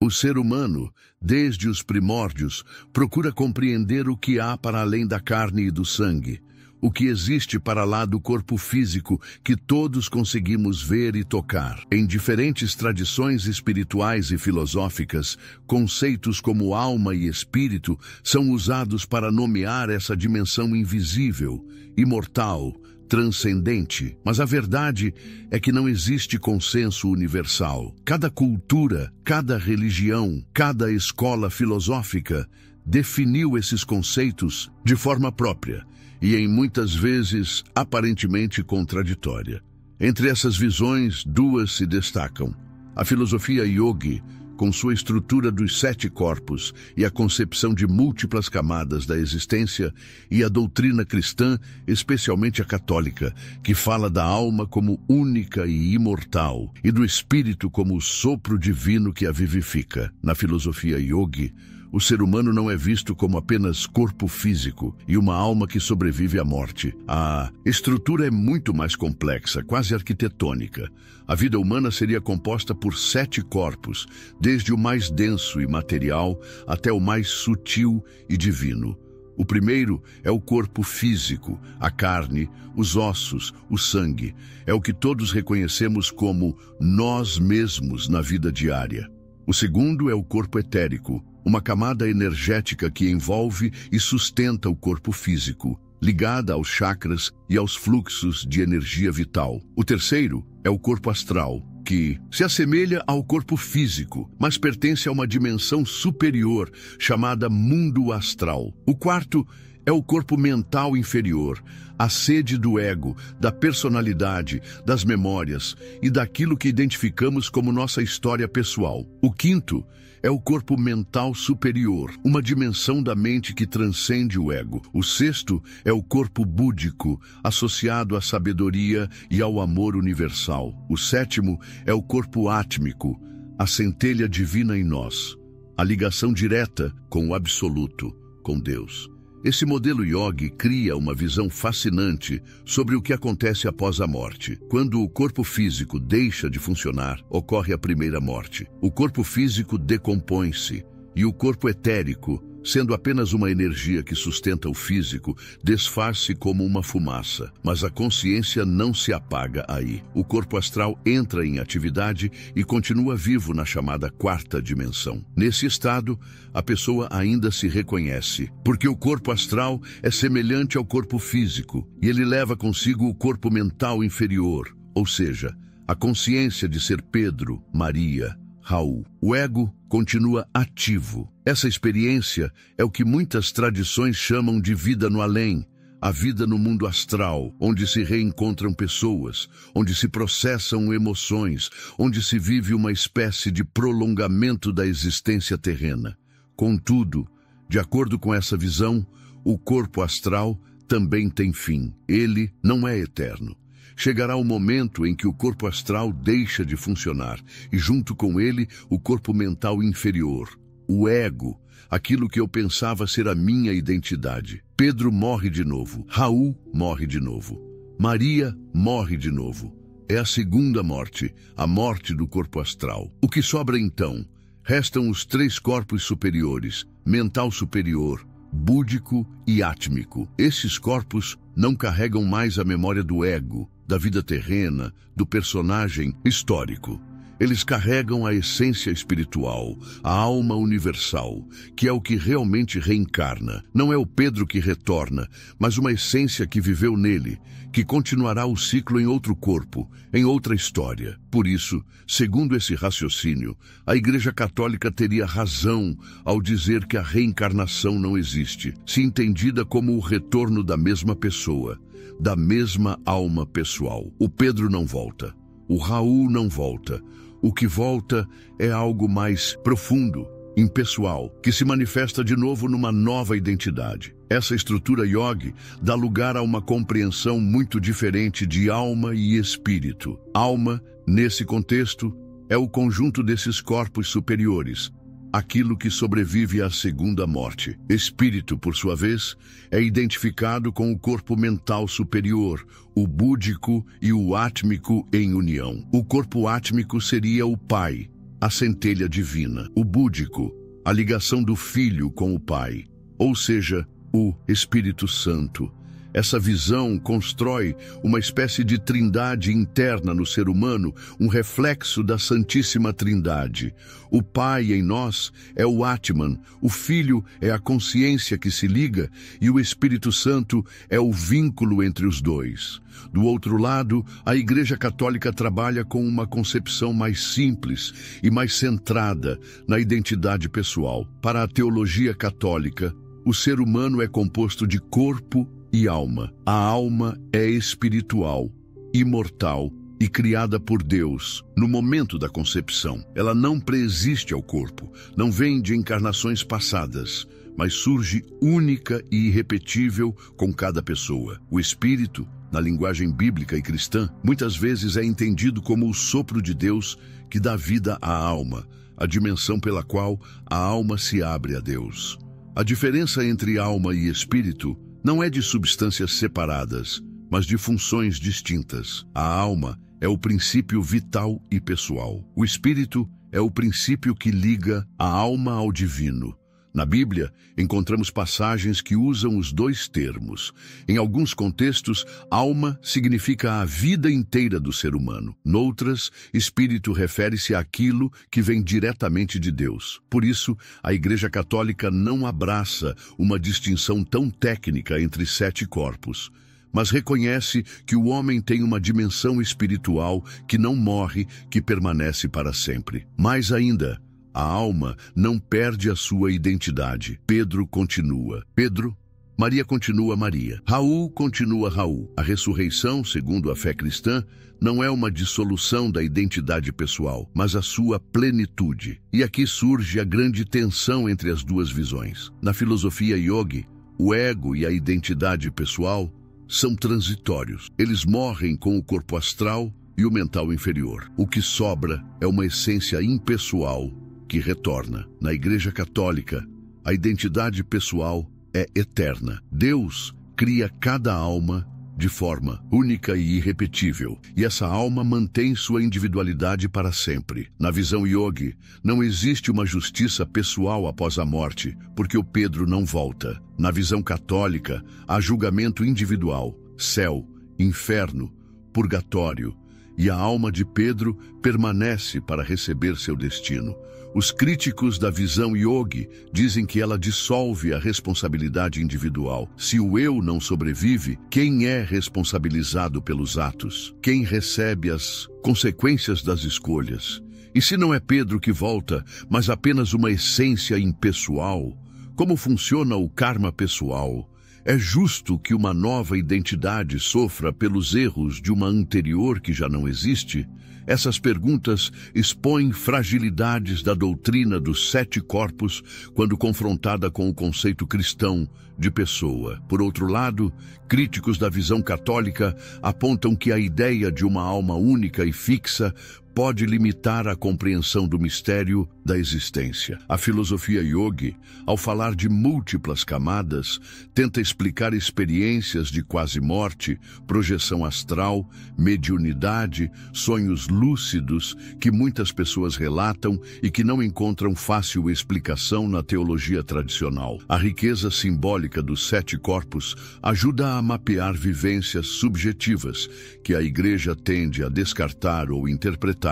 O ser humano, desde os primórdios, procura compreender o que há para além da carne e do sangue, o que existe para lá do corpo físico que todos conseguimos ver e tocar. Em diferentes tradições espirituais e filosóficas, conceitos como alma e espírito são usados para nomear essa dimensão invisível, imortal, transcendente. Mas a verdade é que não existe consenso universal. Cada cultura, cada religião, cada escola filosófica definiu esses conceitos de forma própria e em muitas vezes aparentemente contraditória. Entre essas visões, duas se destacam: a filosofia yogi, com sua estrutura dos 7 corpos e a concepção de múltiplas camadas da existência, e a doutrina cristã, especialmente a católica, que fala da alma como única e imortal, e do espírito como o sopro divino que a vivifica. Na filosofia yogi, o ser humano não é visto como apenas corpo físico e uma alma que sobrevive à morte. A estrutura é muito mais complexa, quase arquitetônica. A vida humana seria composta por 7 corpos, desde o mais denso e material até o mais sutil e divino. O primeiro é o corpo físico, a carne, os ossos, o sangue. É o que todos reconhecemos como nós mesmos na vida diária. O segundo é o corpo etérico, uma camada energética que envolve e sustenta o corpo físico, ligada aos chakras e aos fluxos de energia vital. O terceiro é o corpo astral, que se assemelha ao corpo físico, mas pertence a uma dimensão superior chamada mundo astral. O quarto é o corpo mental inferior, a sede do ego, da personalidade, das memórias e daquilo que identificamos como nossa história pessoal. O quinto é o corpo mental superior, uma dimensão da mente que transcende o ego. O sexto é o corpo búdico, associado à sabedoria e ao amor universal. O sétimo é o corpo átmico, a centelha divina em nós, a ligação direta com o absoluto, com Deus. Esse modelo yogi cria uma visão fascinante sobre o que acontece após a morte. Quando o corpo físico deixa de funcionar, ocorre a primeira morte. O corpo físico decompõe-se e o corpo etérico, sendo apenas uma energia que sustenta o físico, desfaz-se como uma fumaça. Mas a consciência não se apaga aí. O corpo astral entra em atividade e continua vivo na chamada quarta dimensão. Nesse estado, a pessoa ainda se reconhece, porque o corpo astral é semelhante ao corpo físico, e ele leva consigo o corpo mental inferior, ou seja, a consciência de ser Pedro, Maria, Raul. O ego continua ativo. Essa experiência é o que muitas tradições chamam de vida no além, a vida no mundo astral, onde se reencontram pessoas, onde se processam emoções, onde se vive uma espécie de prolongamento da existência terrena. Contudo, de acordo com essa visão, o corpo astral também tem fim. Ele não é eterno. Chegará o momento em que o corpo astral deixa de funcionar e, junto com ele, o corpo mental inferior, o ego, aquilo que eu pensava ser a minha identidade. Pedro morre de novo, Raul morre de novo, Maria morre de novo. É a segunda morte, a morte do corpo astral. O que sobra então? Restam os 3 corpos superiores, mental superior, búdico e átmico. Esses corpos não carregam mais a memória do ego, da vida terrena, do personagem histórico. Eles carregam a essência espiritual, a alma universal, que é o que realmente reencarna. Não é o Pedro que retorna, mas uma essência que viveu nele, que continuará o ciclo em outro corpo, em outra história. Por isso, segundo esse raciocínio, a Igreja Católica teria razão ao dizer que a reencarnação não existe, se entendida como o retorno da mesma pessoa, da mesma alma pessoal. O Pedro não volta, o Raul não volta. O que volta é algo mais profundo, impessoal, que se manifesta de novo numa nova identidade. Essa estrutura yogi dá lugar a uma compreensão muito diferente de alma e espírito. Alma, nesse contexto, é o conjunto desses corpos superiores, aquilo que sobrevive à segunda morte. Espírito, por sua vez, é identificado com o corpo mental superior, o búdico e o átmico em união. O corpo átmico seria o pai, a centelha divina. O búdico, a ligação do Filho com o Pai, ou seja, o Espírito Santo. Essa visão constrói uma espécie de trindade interna no ser humano, um reflexo da Santíssima Trindade. O Pai em nós é o Atman, o Filho é a consciência que se liga e o Espírito Santo é o vínculo entre os dois. Do outro lado, a Igreja Católica trabalha com uma concepção mais simples e mais centrada na identidade pessoal. Para a teologia católica, o ser humano é composto de corpo e alma. A alma é espiritual, imortal e criada por Deus no momento da concepção. Ela não preexiste ao corpo, não vem de encarnações passadas, mas surge única e irrepetível com cada pessoa. O espírito, na linguagem bíblica e cristã, muitas vezes é entendido como o sopro de Deus que dá vida à alma, a dimensão pela qual a alma se abre a Deus. A diferença entre alma e espírito não é de substâncias separadas, mas de funções distintas. A alma é o princípio vital e pessoal. O espírito é o princípio que liga a alma ao divino. Na Bíblia, encontramos passagens que usam os dois termos. Em alguns contextos, alma significa a vida inteira do ser humano. Noutras, espírito refere-se àquilo que vem diretamente de Deus. Por isso, a Igreja Católica não abraça uma distinção tão técnica entre 7 corpos, mas reconhece que o homem tem uma dimensão espiritual que não morre, que permanece para sempre. Mais ainda, a alma não perde a sua identidade. Pedro continua Pedro, Maria continua Maria, Raul continua Raul. A ressurreição, segundo a fé cristã, não é uma dissolução da identidade pessoal, mas a sua plenitude. E aqui surge a grande tensão entre as duas visões. Na filosofia yogi, o ego e a identidade pessoal são transitórios. Eles morrem com o corpo astral e o mental inferior. O que sobra é uma essência impessoal que retorna. Na Igreja Católica, a identidade pessoal é eterna. Deus cria cada alma de forma única e irrepetível, e essa alma mantém sua individualidade para sempre. Na visão yogi, não existe uma justiça pessoal após a morte, porque o Pedro não volta. Na visão católica, há julgamento individual, céu, inferno, purgatório, e a alma de Pedro permanece para receber seu destino. Os críticos da visão yogi dizem que ela dissolve a responsabilidade individual. Se o eu não sobrevive, quem é responsabilizado pelos atos? Quem recebe as consequências das escolhas? E se não é Pedro que volta, mas apenas uma essência impessoal? Como funciona o karma pessoal? É justo que uma nova identidade sofra pelos erros de uma anterior que já não existe? Essas perguntas expõem fragilidades da doutrina dos 7 corpos quando confrontada com o conceito cristão de pessoa. Por outro lado, críticos da visão católica apontam que a ideia de uma alma única e fixa pode limitar a compreensão do mistério da existência. A filosofia yogi, ao falar de múltiplas camadas, tenta explicar experiências de quase-morte, projeção astral, mediunidade, sonhos lúcidos que muitas pessoas relatam e que não encontram fácil explicação na teologia tradicional. A riqueza simbólica dos 7 corpos ajuda a mapear vivências subjetivas que a Igreja tende a descartar ou interpretar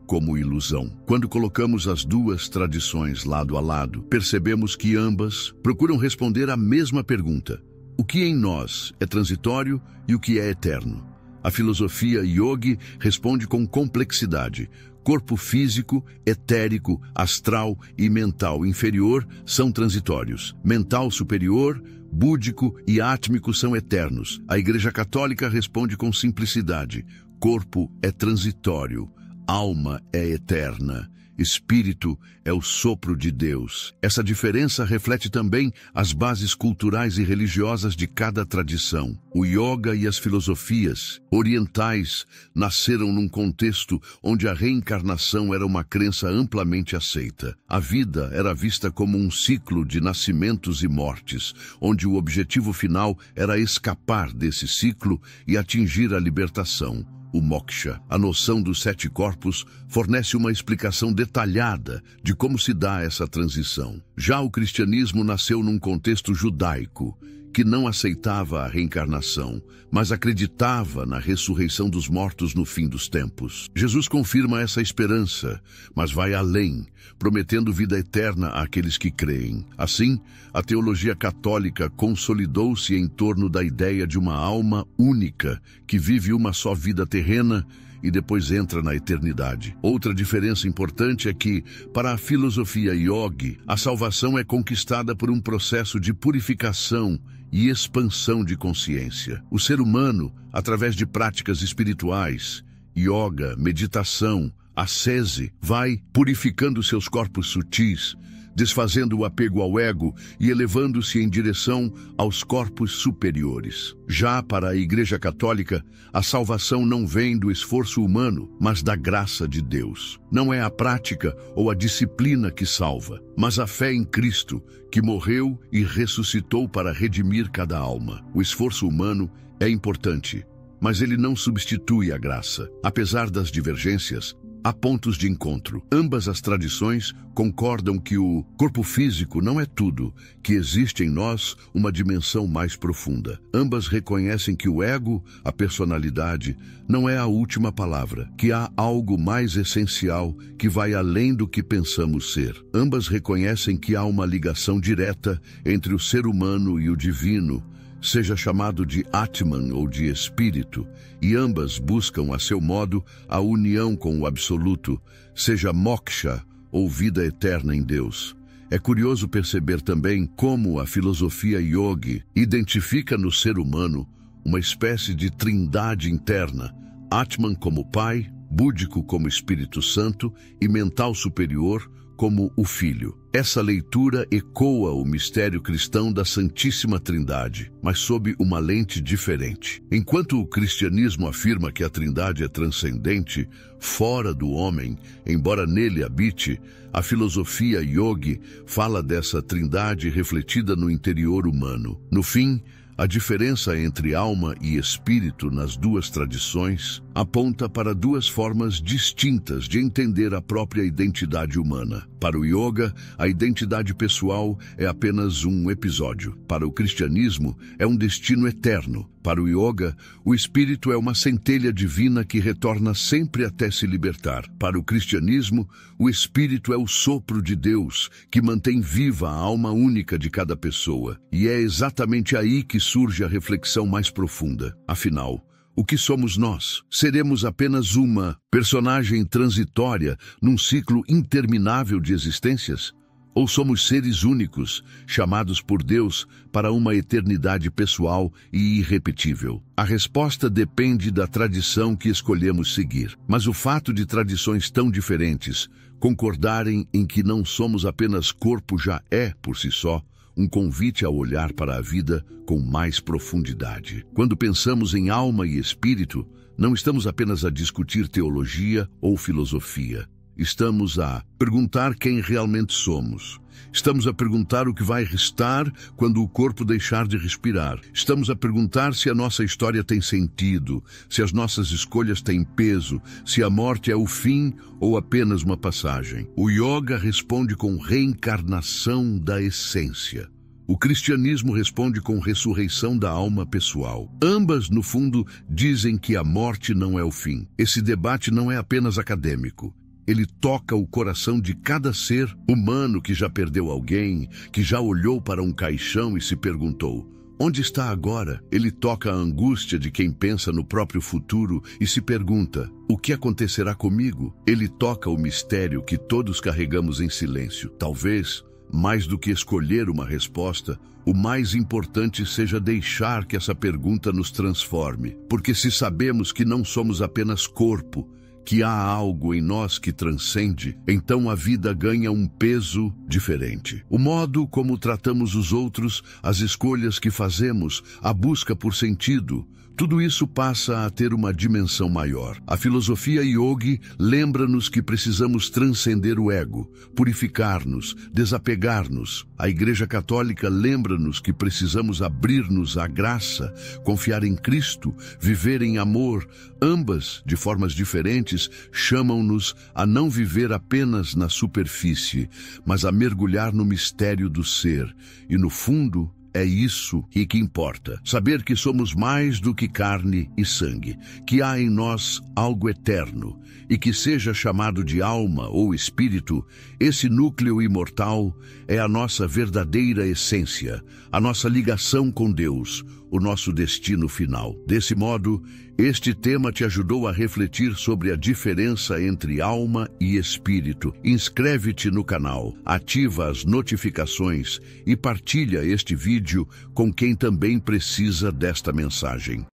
como ilusão. Quando colocamos as duas tradições lado a lado, percebemos que ambas procuram responder à mesma pergunta: o que em nós é transitório e o que é eterno? A filosofia yogi responde com complexidade. Corpo físico, etérico, astral e mental inferior são transitórios. Mental superior, búdico e átmico são eternos. A Igreja Católica responde com simplicidade: corpo é transitório, alma é eterna, espírito é o sopro de Deus. Essa diferença reflete também as bases culturais e religiosas de cada tradição. O yoga e as filosofias orientais nasceram num contexto onde a reencarnação era uma crença amplamente aceita. A vida era vista como um ciclo de nascimentos e mortes, onde o objetivo final era escapar desse ciclo e atingir a libertação. o moksha. A noção dos 7 corpos fornece uma explicação detalhada de como se dá essa transição. Já o cristianismo nasceu num contexto judaico, que não aceitava a reencarnação, mas acreditava na ressurreição dos mortos no fim dos tempos. Jesus confirma essa esperança, mas vai além, prometendo vida eterna àqueles que creem. Assim, a teologia católica consolidou-se em torno da ideia de uma alma única, que vive uma só vida terrena e depois entra na eternidade. Outra diferença importante é que, para a filosofia yogi, a salvação é conquistada por um processo de purificação e expansão de consciência. O ser humano, através de práticas espirituais, yoga, meditação, ascese, vai purificando seus corpos sutis, desfazendo o apego ao ego e elevando-se em direção aos corpos superiores. Já para a Igreja Católica, a salvação não vem do esforço humano, mas da graça de Deus. Não é a prática ou a disciplina que salva, mas a fé em Cristo, que morreu e ressuscitou para redimir cada alma. O esforço humano é importante, mas ele não substitui a graça. Apesar das divergências, há pontos de encontro. Ambas as tradições concordam que o corpo físico não é tudo, que existe em nós uma dimensão mais profunda. Ambas reconhecem que o ego, a personalidade, não é a última palavra, que há algo mais essencial que vai além do que pensamos ser. Ambas reconhecem que há uma ligação direta entre o ser humano e o divino, seja chamado de Atman ou de Espírito, e ambas buscam a seu modo a união com o Absoluto, seja moksha ou vida eterna em Deus. É curioso perceber também como a filosofia yogi identifica no ser humano uma espécie de trindade interna, Atman como Pai, búdico como Espírito Santo e mental superior como o Filho. Essa leitura ecoa o mistério cristão da Santíssima Trindade, mas sob uma lente diferente. Enquanto o cristianismo afirma que a Trindade é transcendente, fora do homem, embora nele habite, a filosofia yogi fala dessa Trindade refletida no interior humano. No fim, a diferença entre alma e espírito nas duas tradições aponta para duas formas distintas de entender a própria identidade humana. Para o yoga, a identidade pessoal é apenas um episódio. Para o cristianismo, é um destino eterno. Para o yoga, o espírito é uma centelha divina que retorna sempre até se libertar. Para o cristianismo, o espírito é o sopro de Deus, que mantém viva a alma única de cada pessoa. E é exatamente aí que surge a reflexão mais profunda. Afinal, o que somos nós? Seremos apenas uma personagem transitória num ciclo interminável de existências? Ou somos seres únicos, chamados por Deus para uma eternidade pessoal e irrepetível? A resposta depende da tradição que escolhemos seguir. Mas o fato de tradições tão diferentes concordarem em que não somos apenas corpo já é, por si só, um convite a olhar para a vida com mais profundidade. Quando pensamos em alma e espírito, não estamos apenas a discutir teologia ou filosofia. Estamos a perguntar quem realmente somos. Estamos a perguntar o que vai restar quando o corpo deixar de respirar. Estamos a perguntar se a nossa história tem sentido, se as nossas escolhas têm peso, se a morte é o fim ou apenas uma passagem. O yoga responde com reencarnação da essência. O cristianismo responde com ressurreição da alma pessoal. Ambas, no fundo, dizem que a morte não é o fim. Esse debate não é apenas acadêmico. Ele toca o coração de cada ser humano que já perdeu alguém, que já olhou para um caixão e se perguntou: onde está agora? Ele toca a angústia de quem pensa no próprio futuro e se pergunta: o que acontecerá comigo? Ele toca o mistério que todos carregamos em silêncio. Talvez, mais do que escolher uma resposta, o mais importante seja deixar que essa pergunta nos transforme. Porque se sabemos que não somos apenas corpo, que há algo em nós que transcende, então a vida ganha um peso diferente. O modo como tratamos os outros, as escolhas que fazemos, a busca por sentido, Tudo isso passa a ter uma dimensão maior. A filosofia yogi lembra-nos que precisamos transcender o ego, purificar-nos, desapegar-nos. A Igreja Católica lembra-nos que precisamos abrir-nos à graça, confiar em Cristo, viver em amor. Ambas, de formas diferentes, chamam-nos a não viver apenas na superfície, mas a mergulhar no mistério do ser. E, no fundo, é isso que importa. Saber que somos mais do que carne e sangue, que há em nós algo eterno, e que seja chamado de alma ou espírito, esse núcleo imortal é a nossa verdadeira essência, a nossa ligação com Deus, o nosso destino final. Desse modo, este tema te ajudou a refletir sobre a diferença entre alma e espírito. Inscreve-te no canal, ativa as notificações e partilha este vídeo com quem também precisa desta mensagem.